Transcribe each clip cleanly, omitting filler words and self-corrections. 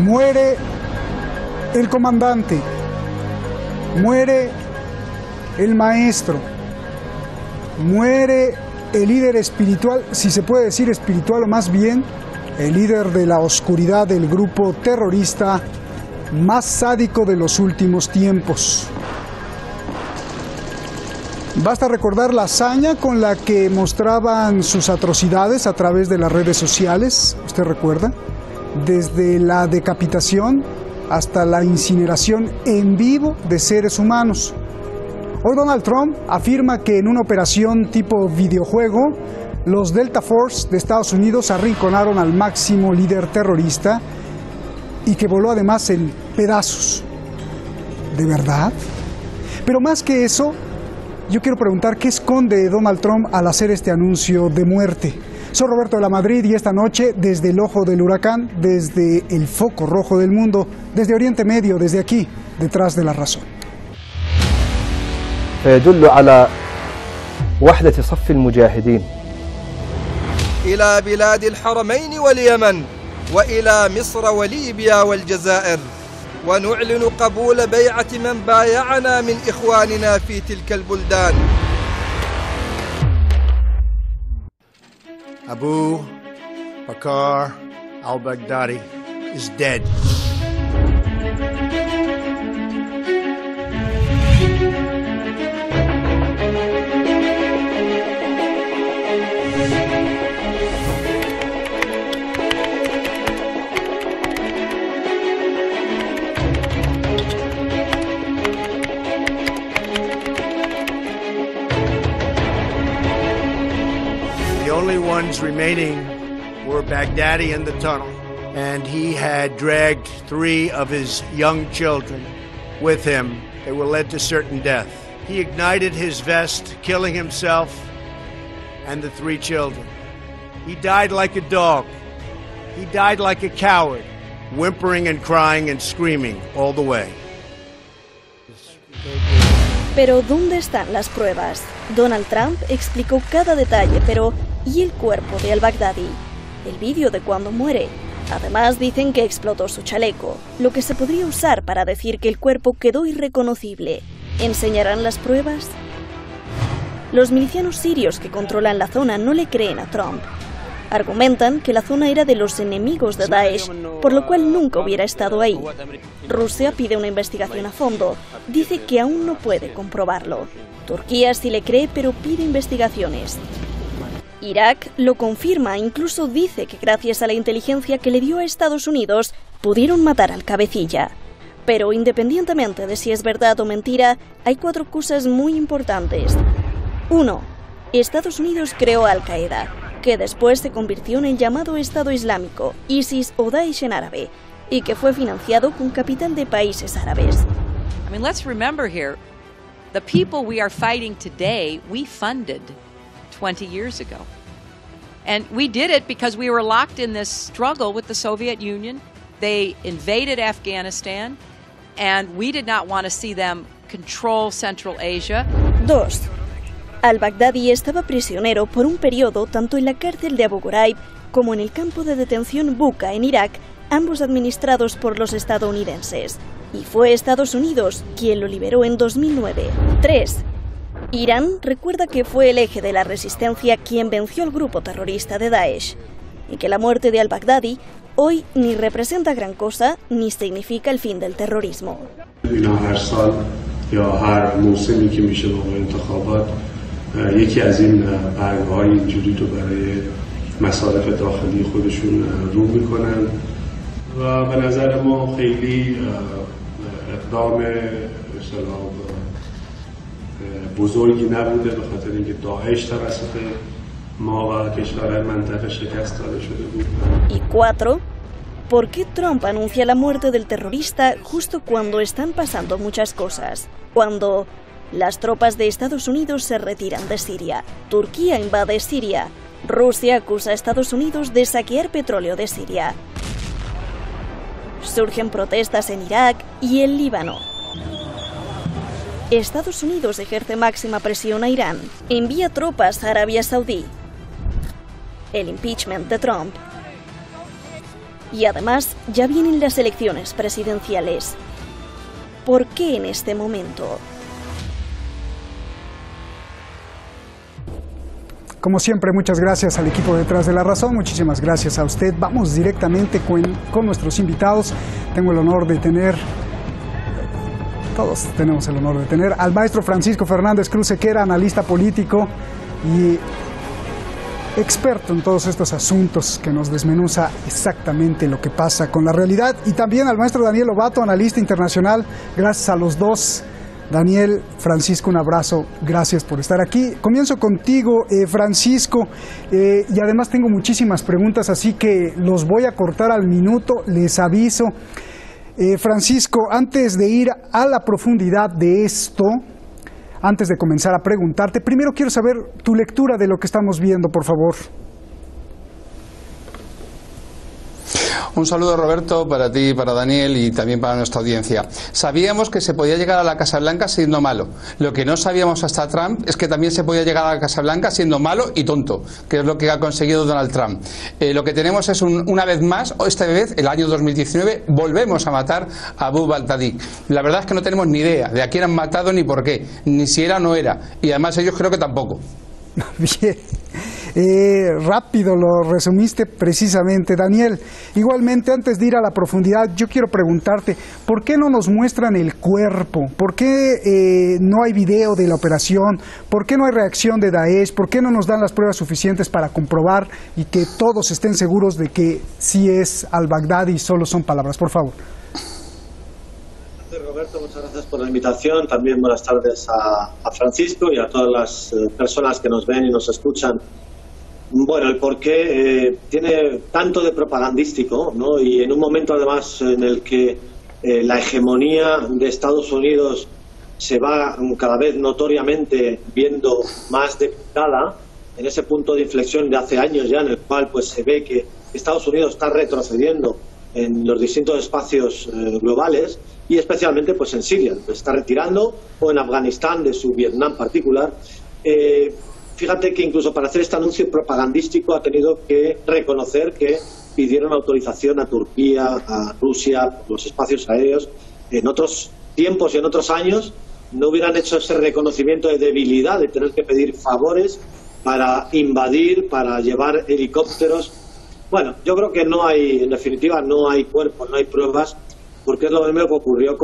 Muere el comandante, muere el maestro, muere el líder espiritual, si se puede decir espiritual, o más bien el líder de la oscuridad del grupo terrorista más sádico de los últimos tiempos. Basta recordar la hazaña con la que mostraban sus atrocidades a través de las redes sociales, ¿usted recuerda? Desde la decapitación hasta la incineración en vivo de seres humanos. Hoy Donald Trump afirma que en una operación tipo videojuego, los Delta Force de Estados Unidos arrinconaron al máximo líder terrorista y que voló además en pedazos. ¿De verdad? Pero más que eso, yo quiero preguntar qué esconde Donald Trump al hacer este anuncio de muerte. Soy Roberto de la Madrid y esta noche, desde el ojo del huracán, desde el foco rojo del mundo, desde Oriente Medio, desde aquí, detrás de la razón. فيدل على وحدة صف المجاهدين إلى بلاد الحرمين واليمن وإلى مصر وليبيا والجزائر ونعلن قبول بيعة من بايعنا من إخواننا في تلك البلدان. Abu Bakr al-Baghdadi is dead. The only ones remaining were Baghdadi in the tunnel, and he had dragged 3 of his young children with him. They were led to certain death. He ignited his vest, killing himself and the 3 children. He died like a dog. He died like a coward, whimpering and crying and screaming all the way. Pero ¿dónde están las pruebas? Donald Trump explicó cada detalle, pero ¿y el cuerpo de al-Baghdadi? El vídeo de cuando muere. Además dicen que explotó su chaleco, lo que se podría usar para decir que el cuerpo quedó irreconocible. ¿Enseñarán las pruebas? Los milicianos sirios que controlan la zona no le creen a Trump. Argumentan que la zona era de los enemigos de Daesh, por lo cual nunca hubiera estado ahí. Rusia pide una investigación a fondo. Dice que aún no puede comprobarlo. Turquía sí le cree, pero pide investigaciones. Irak lo confirma, incluso dice que gracias a la inteligencia que le dio a Estados Unidos, pudieron matar al cabecilla. Pero independientemente de si es verdad o mentira, hay 4 cosas muy importantes. 1. Estados Unidos creó Al-Qaeda, que después se convirtió en el llamado Estado Islámico, ISIS o Daesh en árabe, y que fue financiado con capital de países árabes. I mean, let's remember here, the people we are fighting today, we funded 20 years ago. And we did it because we were locked in this struggle with the Soviet Union. They invaded Afghanistan, and we did not want to see them control Central Asia. 2. Al-Baghdadi estaba prisionero por un periodo tanto en la cárcel de Abu Ghraib como en el campo de detención Buqa en Irak, ambos administrados por los estadounidenses. Y fue Estados Unidos quien lo liberó en 2009. 3. Irán recuerda que fue el eje de la resistencia quien venció al grupo terrorista de Daesh, y que la muerte de al-Baghdadi hoy ni representa gran cosa ni significa el fin del terrorismo. یکی از این برگه‌های اینجوری رو برای مصارف داخلی خودشون رو میکنن و به نظر ما خیلی اقدام بزرگی نبوده به خاطر اینکه داعش توسط ما و کشورهای منطقه شکست داده شده بود. Y 4. ¿Por qué Trump anuncia la muerte del terrorista justo cuando están pasando muchas cosas? Cuando las tropas de Estados Unidos se retiran de Siria, Turquía invade Siria, Rusia acusa a Estados Unidos de saquear petróleo de Siria. Surgen protestas en Irak y el Líbano. Estados Unidos ejerce máxima presión a Irán, envía tropas a Arabia Saudí. El impeachment de Trump. Y además, ya vienen las elecciones presidenciales. ¿Por qué en este momento? Como siempre, muchas gracias al equipo detrás de La Razón, muchísimas gracias a usted. Vamos directamente con nuestros invitados. Tengo el honor de tener, todos tenemos el honor de tener al maestro Francisco Fernández Cruz Sequera, analista político y experto en todos estos asuntos que nos desmenuza exactamente lo que pasa con la realidad. Y también al maestro Daniel Lobato, analista internacional. Gracias a los dos. Daniel, Francisco, un abrazo, gracias por estar aquí. Comienzo contigo, Francisco, y además tengo muchísimas preguntas, así que los voy a cortar al minuto, les aviso. Francisco, antes de ir a la profundidad de esto, antes de comenzar a preguntarte, primero quiero saber tu lectura de lo que estamos viendo, por favor. Un saludo, Roberto, para ti, para Daniel y también para nuestra audiencia. Sabíamos que se podía llegar a la Casa Blanca siendo malo. Lo que no sabíamos hasta Trump es que también se podía llegar a la Casa Blanca siendo malo y tonto, que es lo que ha conseguido Donald Trump. Lo que tenemos es una vez más, o esta vez, el año 2019, volvemos a matar a Abu Baghdadi. La verdad es que no tenemos ni idea de a quién han matado ni por qué, ni si era o no era. Y además ellos creo que tampoco. Bien. Rápido lo resumiste precisamente, Daniel. Igualmente, antes de ir a la profundidad, yo quiero preguntarte, ¿por qué no nos muestran el cuerpo? ¿Por qué no hay video de la operación? ¿Por qué no hay reacción de Daesh? ¿Por qué no nos dan las pruebas suficientes para comprobar y que todos estén seguros de que sí es al-Baghdadi y solo son palabras? Por favor. Roberto, muchas gracias por la invitación. También buenas tardes a Francisco y a todas las personas que nos ven y nos escuchan. Bueno, el porqué tiene tanto de propagandístico, ¿no? Y en un momento además en el que la hegemonía de Estados Unidos se va cada vez notoriamente viendo más debilitada, en ese punto de inflexión de hace años ya, en el cual pues se ve que Estados Unidos está retrocediendo en los distintos espacios globales y especialmente pues en Siria, se está retirando, o en Afganistán, de su Vietnam particular. Fíjate que incluso para hacer este anuncio propagandístico ha tenido que reconocer que pidieron autorización a Turquía, a Rusia, por los espacios aéreos. En otros tiempos y en otros años no hubieran hecho ese reconocimiento de debilidad, de tener que pedir favores para invadir, para llevar helicópteros. Bueno, yo creo que no hay, en definitiva, no hay cuerpos, no hay pruebas, porque es lo mismo que ocurrió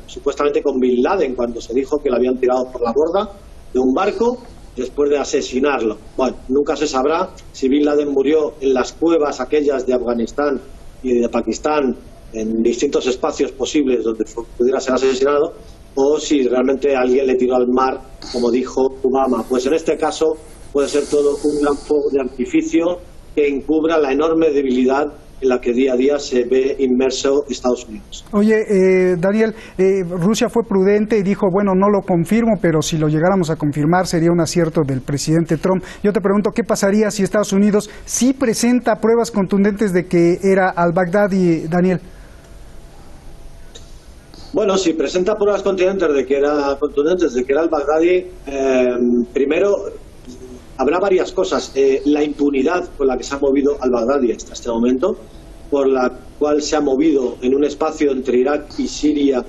supuestamente con Bin Laden, cuando se dijo que lo habían tirado por la borda de un barco después de asesinarlo. Bueno, nunca se sabrá si Bin Laden murió en las cuevas aquellas de Afganistán y de Pakistán, en distintos espacios posibles donde pudiera ser asesinado, o si realmente alguien le tiró al mar, como dijo Obama. Pues en este caso puede ser todo un gran fuego de artificio que encubra la enorme debilidad en la que día a día se ve inmerso Estados Unidos. Oye, Daniel, Rusia fue prudente y dijo, bueno, no lo confirmo, pero si lo llegáramos a confirmar sería un acierto del presidente Trump. Yo te pregunto, ¿qué pasaría si Estados Unidos sí presenta pruebas contundentes de que era al-Baghdadi, Daniel? Bueno, si presenta pruebas contundentes de que era al-Baghdadi, primero habrá varias cosas. La impunidad con la que se ha movido al-Baghdadi hasta este momento, por la cual se ha movido en un espacio entre Irak y Siria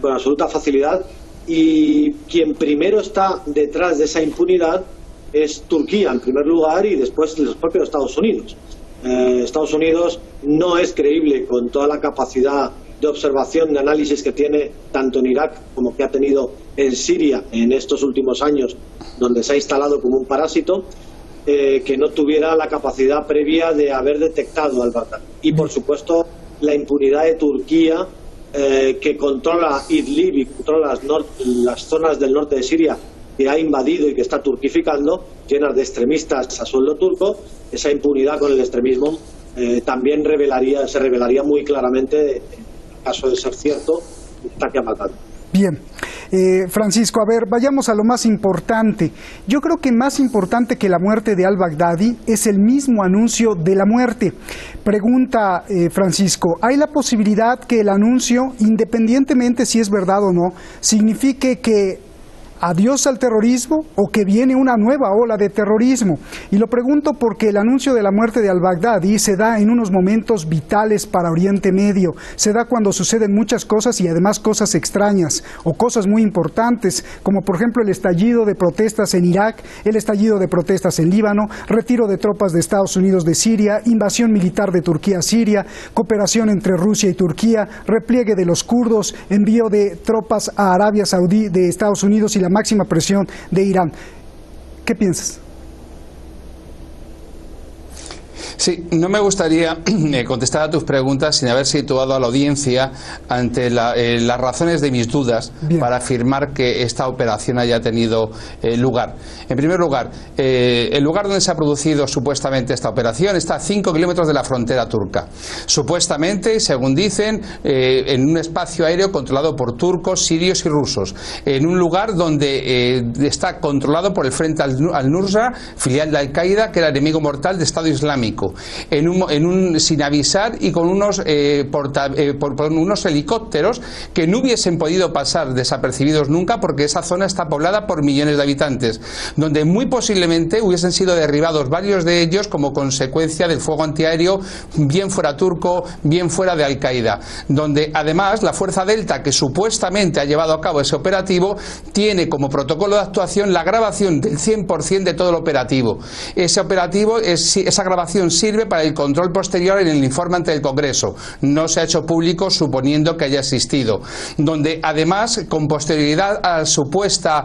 con absoluta facilidad, y quien primero está detrás de esa impunidad es Turquía en primer lugar y después los propios Estados Unidos. Estados Unidos no es creíble con toda la capacidad de observación, de análisis que tiene tanto en Irak como que ha tenido en Siria en estos últimos años, donde se ha instalado como un parásito, que no tuviera la capacidad previa de haber detectado al-Baghdadi. Y por supuesto la impunidad de Turquía, que controla Idlib y controla las zonas del norte de Siria, que ha invadido y que está turquificando, llenas de extremistas a sueldo turco. Esa impunidad con el extremismo también se revelaría muy claramente, en caso de ser cierto, el ataque a Bagdad. Bien. Francisco, a ver, vayamos a lo más importante. Yo creo que más importante que la muerte de al-Baghdadi es el mismo anuncio de la muerte. Pregunta Francisco, ¿hay la posibilidad que el anuncio, independientemente si es verdad o no, signifique que adiós al terrorismo o que viene una nueva ola de terrorismo. Y lo pregunto porque el anuncio de la muerte de al-Baghdadi se da en unos momentos vitales para Oriente Medio, se da cuando suceden muchas cosas y además cosas extrañas o cosas muy importantes, como por ejemplo el estallido de protestas en Irak, el estallido de protestas en Líbano, retiro de tropas de Estados Unidos de Siria, invasión militar de Turquía a Siria, cooperación entre Rusia y Turquía, repliegue de los kurdos, envío de tropas a Arabia Saudí de Estados Unidos y la máxima presión de Irán. ¿Qué piensas? Sí, no me gustaría contestar a tus preguntas sin haber situado a la audiencia ante las razones de mis dudas para afirmar que esta operación haya tenido lugar. En primer lugar, el lugar donde se ha producido supuestamente esta operación está a 5 kilómetros de la frontera turca. Supuestamente, según dicen, en un espacio aéreo controlado por turcos, sirios y rusos. En un lugar donde está controlado por el Frente al-Nusra, filial de Al-Qaeda, que era enemigo mortal del Estado Islámico. Sin avisar y con unos helicópteros que no hubiesen podido pasar desapercibidos nunca, porque esa zona está poblada por millones de habitantes, donde muy posiblemente hubiesen sido derribados varios de ellos como consecuencia del fuego antiaéreo, bien fuera turco, bien fuera de Al-Qaeda, donde además la Fuerza Delta, que supuestamente ha llevado a cabo ese operativo, tiene como protocolo de actuación la grabación del 100% de todo el operativo. Esa grabación sirve para el control posterior en el informe ante el Congreso. No se ha hecho público suponiendo que haya existido. Donde además, con posterioridad a la supuesta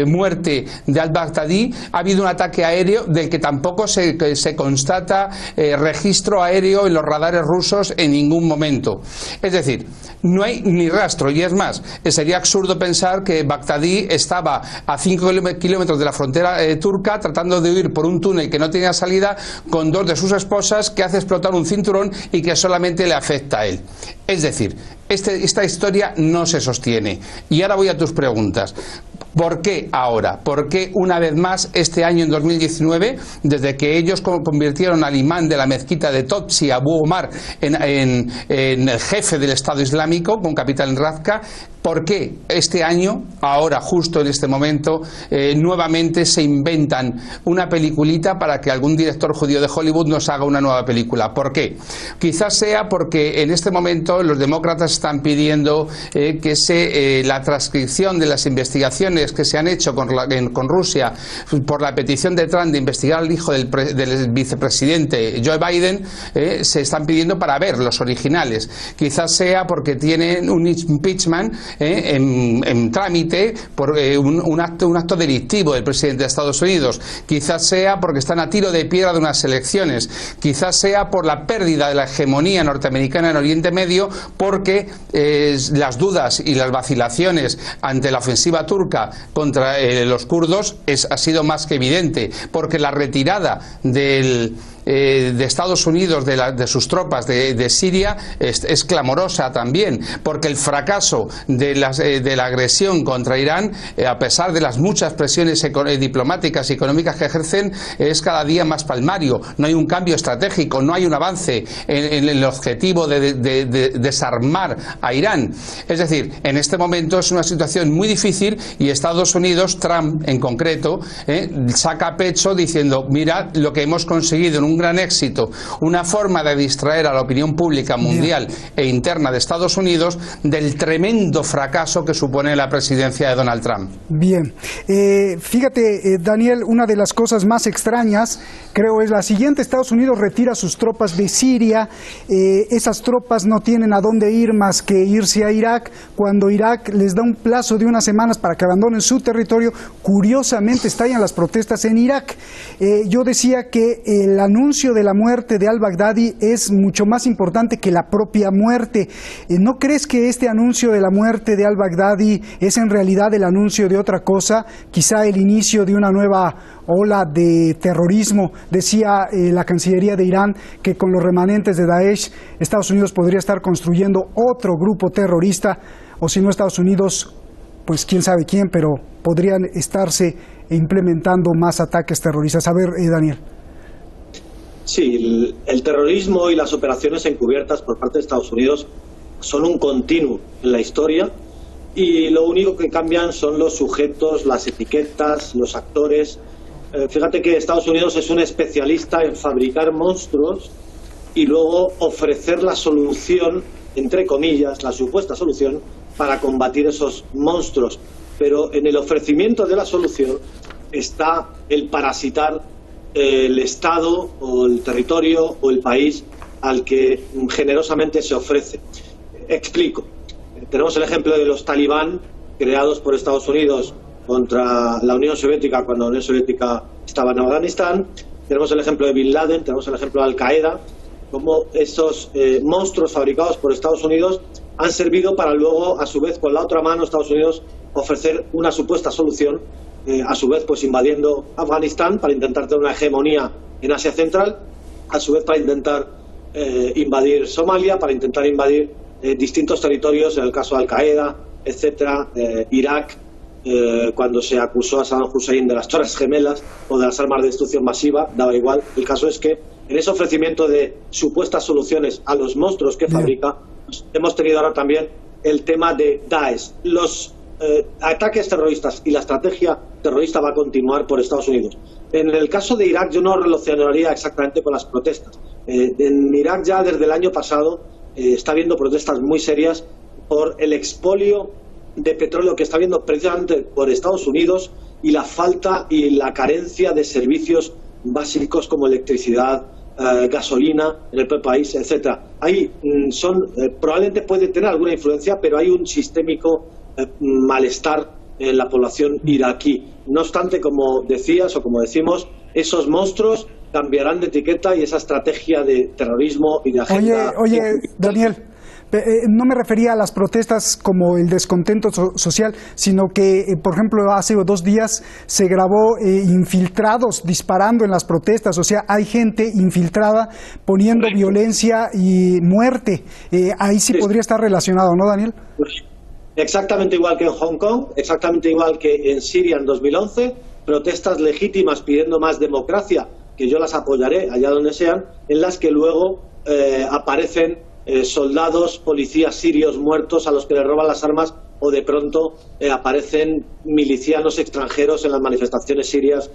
muerte de al-Baghdadi, ha habido un ataque aéreo del que tampoco se constata registro aéreo en los radares rusos en ningún momento. Es decir, no hay ni rastro, y es más, sería absurdo pensar que Baghdadi estaba a 5 kilómetros de la frontera turca tratando de huir por un túnel que no tenía salida con dos de sus esposas, que hace explotar un cinturón y que solamente le afecta a él. Es decir, esta historia no se sostiene. Y ahora voy a tus preguntas. ¿Por qué ahora? ¿Por qué una vez más este año, en 2019, desde que ellos convirtieron al imán de la mezquita de Totsi, Abu Omar, en el jefe del Estado Islámico, con capital en Raqqa, por qué este año, ahora justo en este momento, nuevamente se inventan una peliculita para que algún director judío de Hollywood nos haga una nueva película? ¿Por qué? Quizás sea porque en este momento los demócratas están pidiendo que la transcripción de las investigaciones que se han hecho con Rusia por la petición de Trump de investigar al hijo del vicepresidente Joe Biden, se están pidiendo para ver los originales. Quizás sea porque tienen un impeachment en trámite por un acto delictivo del presidente de Estados Unidos. Quizás sea porque están a tiro de piedra de unas elecciones. Quizás sea por la pérdida de la hegemonía norteamericana en Oriente Medio, porque las dudas y las vacilaciones ante la ofensiva turca contra los kurdos ha sido más que evidente, porque la retirada de Estados Unidos de sus tropas de Siria es clamorosa también, porque el fracaso de la agresión contra Irán, a pesar de las muchas presiones diplomáticas y económicas que ejercen, es cada día más palmario. No hay un cambio estratégico, no hay un avance en el objetivo de desarmar a Irán. Es decir, en este momento es una situación muy difícil y Estados Unidos, Trump en concreto, saca pecho diciendo: mirad lo que hemos conseguido en un gran éxito, una forma de distraer a la opinión pública mundial e interna de Estados Unidos del tremendo fracaso que supone la presidencia de Donald Trump. Bien, fíjate, Daniel, una de las cosas más extrañas, creo, es la siguiente. Estados Unidos retira sus tropas de Siria, esas tropas no tienen a dónde ir más que irse a Irak. Cuando Irak les da un plazo de unas semanas para que abandonen su territorio, curiosamente estallan las protestas en Irak. Yo decía que el anuncio de la muerte de al-Baghdadi es mucho más importante que la propia muerte. ¿No crees que este anuncio de la muerte de al-Baghdadi es en realidad el anuncio de otra cosa? Quizá el inicio de una nueva ola de terrorismo. Decía la Cancillería de Irán que con los remanentes de Daesh, Estados Unidos podría estar construyendo otro grupo terrorista, o si no Estados Unidos, pues quién sabe quién, pero podrían estarse implementando más ataques terroristas. A ver, Daniel. Sí, el terrorismo y las operaciones encubiertas por parte de Estados Unidos son un continuo en la historia y lo único que cambian son los sujetos, las etiquetas, los actores. Fíjate que Estados Unidos es un especialista en fabricar monstruos y luego ofrecer la solución, entre comillas, la supuesta solución para combatir esos monstruos. Pero en el ofrecimiento de la solución está el parasitar el Estado o el territorio o el país al que generosamente se ofrece. Explico. Tenemos el ejemplo de los talibán creados por Estados Unidos contra la Unión Soviética cuando la Unión Soviética estaba en Afganistán. Tenemos el ejemplo de Bin Laden, tenemos el ejemplo de Al-Qaeda, como esos monstruos fabricados por Estados Unidos han servido para luego, a su vez, con la otra mano, Estados Unidos ofrecer una supuesta solución, a su vez, pues invadiendo Afganistán para intentar tener una hegemonía en Asia Central, a su vez para intentar invadir Somalia, para intentar invadir distintos territorios, en el caso de Al-Qaeda, etcétera, Irak, cuando se acusó a Saddam Hussein de las Torres Gemelas o de las armas de destrucción masiva, daba igual. El caso es que en ese ofrecimiento de supuestas soluciones a los monstruos que fabrica, pues, hemos tenido ahora también el tema de Daesh. Los ataques terroristas y la estrategia terrorista va a continuar por Estados Unidos. En el caso de Irak yo no relacionaría exactamente con las protestas. En Irak ya desde el año pasado está habiendo protestas muy serias por el expolio de petróleo que está habiendo precisamente por Estados Unidos y la falta y la carencia de servicios básicos como electricidad, gasolina en el país, etcétera. Ahí probablemente puede tener alguna influencia, pero hay un sistémico malestar en la población iraquí. No obstante, como decías o como decimos, esos monstruos cambiarán de etiqueta y esa estrategia de terrorismo y de agenda... Oye, Daniel, no me refería a las protestas como el descontento social, sino que, por ejemplo, hace 2 días se grabó infiltrados disparando en las protestas, o sea, hay gente infiltrada poniendo violencia y muerte. Ahí sí podría estar relacionado, ¿no, Daniel? Exactamente igual que en Hong Kong, exactamente igual que en Siria en 2011, protestas legítimas pidiendo más democracia, que yo las apoyaré allá donde sean, en las que luego aparecen soldados, policías sirios muertos a los que les roban las armas, o de pronto aparecen milicianos extranjeros en las manifestaciones sirias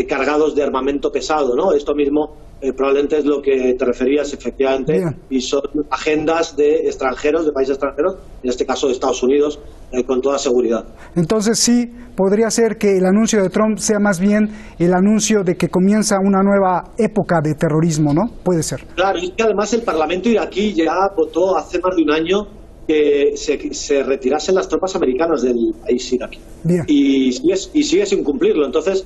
cargados de armamento pesado, ¿no? Esto mismo probablemente es lo que te referías efectivamente. Bien. Y son agendas de extranjeros, de países extranjeros, en este caso de Estados Unidos, con toda seguridad. Entonces sí, podría ser que el anuncio de Trump sea más bien el anuncio de que comienza una nueva época de terrorismo, ¿no? Puede ser. Claro, y que además el Parlamento iraquí ya votó hace más de un año que se retirasen las tropas americanas del país iraquí. Bien. Y sigue sin cumplirlo. Entonces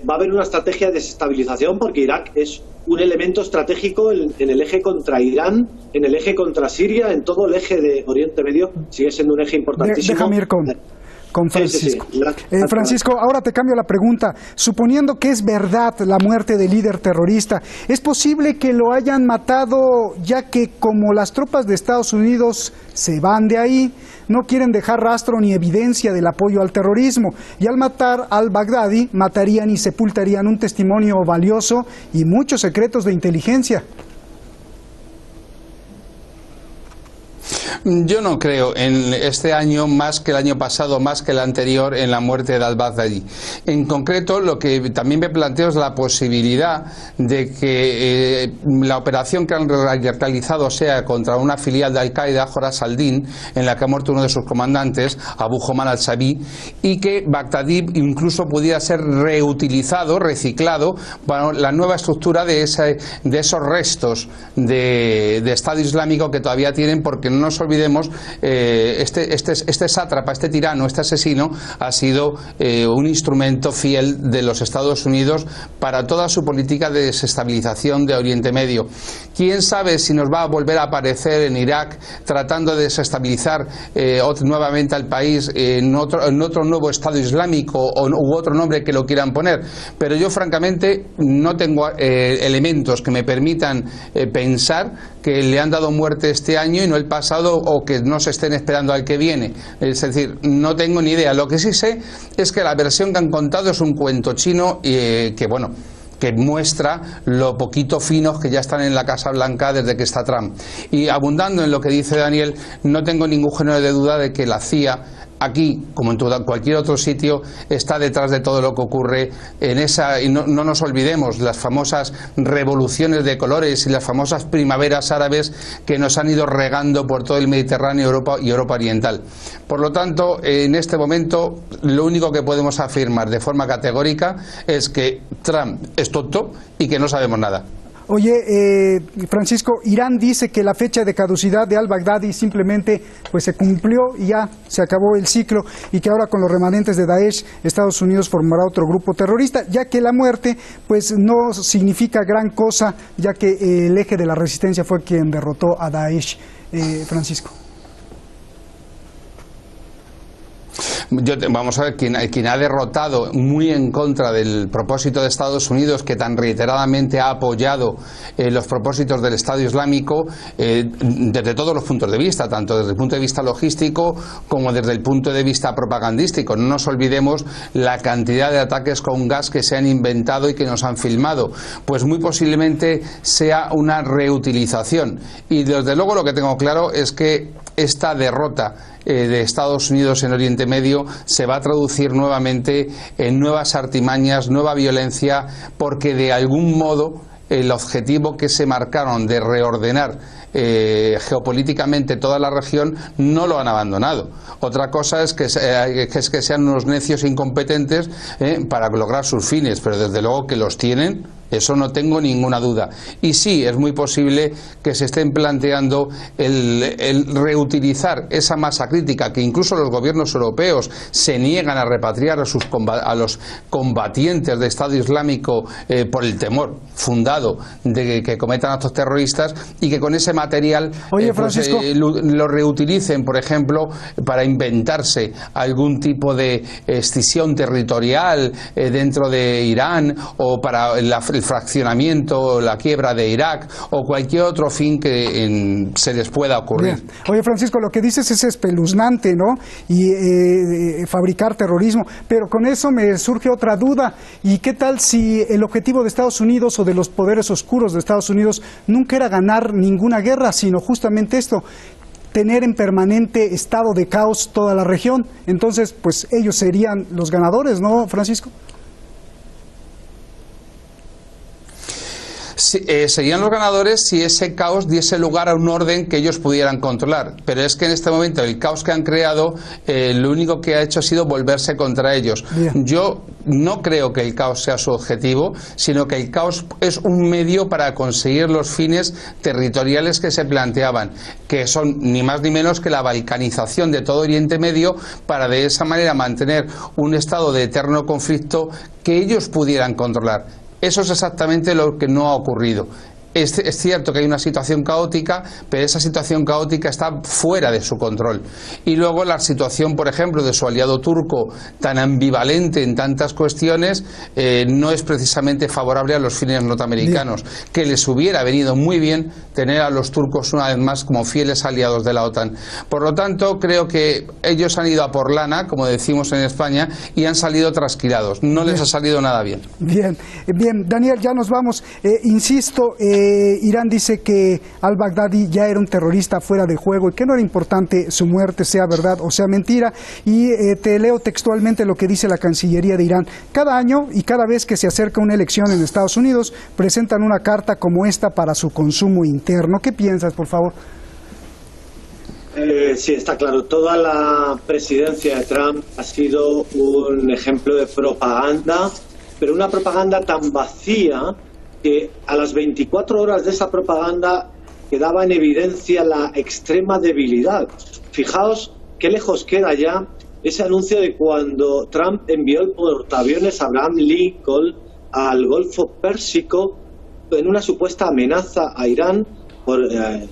va a haber una estrategia de desestabilización porque Irak es un elemento estratégico en el eje contra Irán, en el eje contra Siria, en todo el eje de Oriente Medio, sigue siendo un eje importantísimo. Déjame ir con Francisco. Sí. Francisco, ahora te cambio la pregunta. Suponiendo que es verdad la muerte del líder terrorista, ¿es posible que lo hayan matado ya que como las tropas de Estados Unidos se van de ahí, no quieren dejar rastro ni evidencia del apoyo al terrorismo? Y al matar al-Baghdadi, matarían y sepultarían un testimonio valioso y muchos secretos de inteligencia. Yo no creo en este año, más que el año pasado, más que el anterior, en la muerte de al-Baghdadi. En concreto, lo que también me planteo es la posibilidad de que la operación que han realizado sea contra una filial de Al-Qaeda, Khorasan al-Din, en la que ha muerto uno de sus comandantes, Abu Homan al-Shabi, y que Baghdadi incluso pudiera ser reutilizado, reciclado, para la nueva estructura de esos restos de Estado Islámico que todavía tienen, porque no nos olvidemos, este sátrapa, este tirano, este asesino ha sido un instrumento fiel de los Estados Unidos para toda su política de desestabilización de Oriente Medio. ¿Quién sabe si nos va a volver a aparecer en Irak tratando de desestabilizar nuevamente al país en otro nuevo Estado Islámico u otro nombre que lo quieran poner? Pero yo francamente no tengo elementos que me permitan pensar que le han dado muerte este año y no el pasado, o que no se estén esperando al que viene. Es decir, no tengo ni idea. Lo que sí sé es que la versión que han contado es un cuento chino que muestra lo poquito finos que ya están en la Casa Blanca desde que está Trump. Y abundando en lo que dice Daniel, no tengo ningún género de duda de que la CIA aquí, como en cualquier otro sitio, está detrás de todo lo que ocurre en esa, y no nos olvidemos, las famosas revoluciones de colores y las famosas primaveras árabes que nos han ido regando por todo el Mediterráneo, Europa y Europa Oriental. Por lo tanto, en este momento, lo único que podemos afirmar de forma categórica es que Trump es tonto y que no sabemos nada. Oye, Francisco, Irán dice que la fecha de caducidad de al-Baghdadi simplemente pues se cumplió y ya se acabó el ciclo, y que ahora con los remanentes de Daesh, Estados Unidos formará otro grupo terrorista, ya que la muerte pues no significa gran cosa, ya que el eje de la resistencia fue quien derrotó a Daesh. Francisco. Vamos a ver, quien ha derrotado muy en contra del propósito de Estados Unidos, que tan reiteradamente ha apoyado los propósitos del Estado Islámico desde todos los puntos de vista, tanto desde el punto de vista logístico como desde el punto de vista propagandístico. No nos olvidemos la cantidad de ataques con gas que se han inventado y que nos han filmado. Pues muy posiblemente sea una reutilización. Y desde luego lo que tengo claro es que esta derrota de Estados Unidos en Oriente Medio se va a traducir nuevamente en nuevas artimañas, nueva violencia, porque de algún modo el objetivo que se marcaron de reordenar geopolíticamente toda la región no lo han abandonado. Otra cosa es que sean unos necios incompetentes para lograr sus fines, pero desde luego que los tienen, eso no tengo ninguna duda. Y sí, es muy posible que se estén planteando el reutilizar esa masa crítica que incluso los gobiernos europeos se niegan a repatriar a los combatientes de Estado Islámico por el temor fundado de que cometan actos terroristas, y que con ese material lo reutilicen, por ejemplo, para inventarse algún tipo de escisión territorial dentro de Irán, o para el fraccionamiento, la quiebra de Irak, o cualquier otro fin que se les pueda ocurrir. Bien. Oye, Francisco, lo que dices es espeluznante, ¿no? Y fabricar terrorismo, pero con eso me surge otra duda. ¿Y qué tal si el objetivo de Estados Unidos o de los poderes oscuros de Estados Unidos nunca era ganar ninguna guerra, sino justamente esto, tener en permanente estado de caos toda la región? Entonces, pues ellos serían los ganadores, ¿no, Francisco? Sí, serían los ganadores si ese caos diese lugar a un orden que ellos pudieran controlar, pero es que en este momento el caos que han creado lo único que ha hecho ha sido volverse contra ellos. Bien. Yo no creo que el caos sea su objetivo, sino que el caos es un medio para conseguir los fines territoriales que se planteaban, que son ni más ni menos que la balcanización de todo Oriente Medio, para de esa manera mantener un estado de eterno conflicto que ellos pudieran controlar. Eso es exactamente lo que no ha ocurrido. Es cierto que hay una situación caótica, pero esa situación caótica está fuera de su control. Y luego la situación, por ejemplo, de su aliado turco, tan ambivalente en tantas cuestiones, no es precisamente favorable a los fines norteamericanos, que les hubiera venido muy bien tener a los turcos una vez más como fieles aliados de la OTAN. Por lo tanto, creo que ellos han ido a por lana, como decimos en España, y han salido trasquilados. No les ha salido nada bien. Bien, Daniel, ya nos vamos. Insisto, Irán dice que al-Baghdadi ya era un terrorista fuera de juego y que no era importante su muerte, sea verdad o sea mentira. Y te leo textualmente lo que dice la Cancillería de Irán. Cada año y cada vez que se acerca una elección en Estados Unidos, presentan una carta como esta para su consumo interno. ¿Qué piensas, por favor? Sí, está claro. Toda la presidencia de Trump ha sido un ejemplo de propaganda, pero una propaganda tan vacía que a las 24 horas de esa propaganda quedaba en evidencia la extrema debilidad. Fijaos qué lejos queda ya ese anuncio de cuando Trump envió el portaaviones Abraham Lincoln al Golfo Pérsico en una supuesta amenaza a Irán por,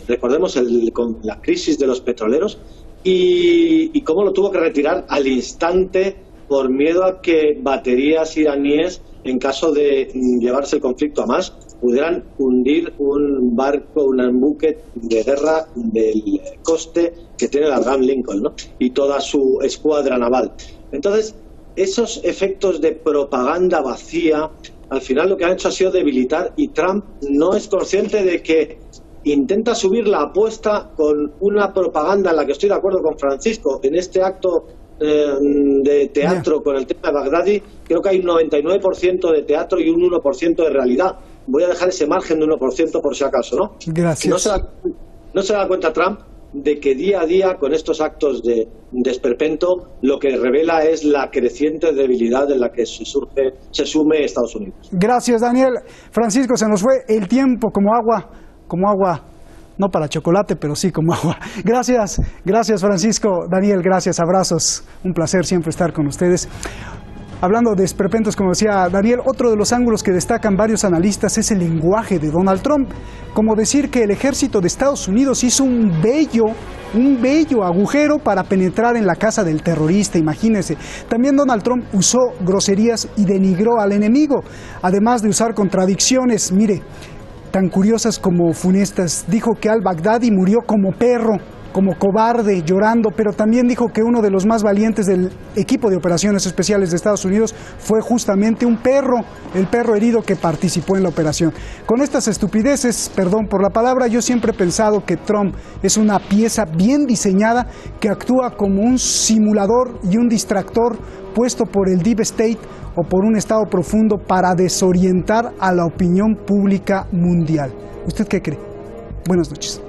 recordemos, con la crisis de los petroleros, y cómo lo tuvo que retirar al instante por miedo a que baterías iraníes, en caso de llevarse el conflicto a más, pudieran hundir un barco, un buque de guerra del coste que tiene el Abraham Lincoln, ¿no? Y toda su escuadra naval. Entonces, esos efectos de propaganda vacía, al final lo que han hecho ha sido debilitar, y Trump no es consciente de que intenta subir la apuesta con una propaganda en la que estoy de acuerdo con Francisco. En este acto de teatro con el tema de Baghdadi, creo que hay un 99% de teatro y un 1% de realidad. Voy a dejar ese margen de 1% por si acaso, ¿no? Gracias. No se da cuenta Trump de que día a día, con estos actos de esperpento, lo que revela es la creciente debilidad en la que se sume Estados Unidos. Gracias, Daniel. Francisco, se nos fue el tiempo como agua, no para chocolate, pero sí como agua. Gracias, Francisco. Daniel, gracias, abrazos. Un placer siempre estar con ustedes. Hablando de esperpentos, como decía Daniel, otro de los ángulos que destacan varios analistas es el lenguaje de Donald Trump. Como decir que el ejército de Estados Unidos hizo un bello agujero para penetrar en la casa del terrorista, imagínense. También Donald Trump usó groserías y denigró al enemigo, además de usar contradicciones, mire, tan curiosas como funestas. Dijo que al-Baghdadi murió como perro, como cobarde, llorando, pero también dijo que uno de los más valientes del equipo de operaciones especiales de Estados Unidos fue justamente un perro, el perro herido que participó en la operación. Con estas estupideces, perdón por la palabra, yo siempre he pensado que Trump es una pieza bien diseñada que actúa como un simulador y un distractor puesto por el Deep State o por un Estado profundo para desorientar a la opinión pública mundial. ¿Usted qué cree? Buenas noches.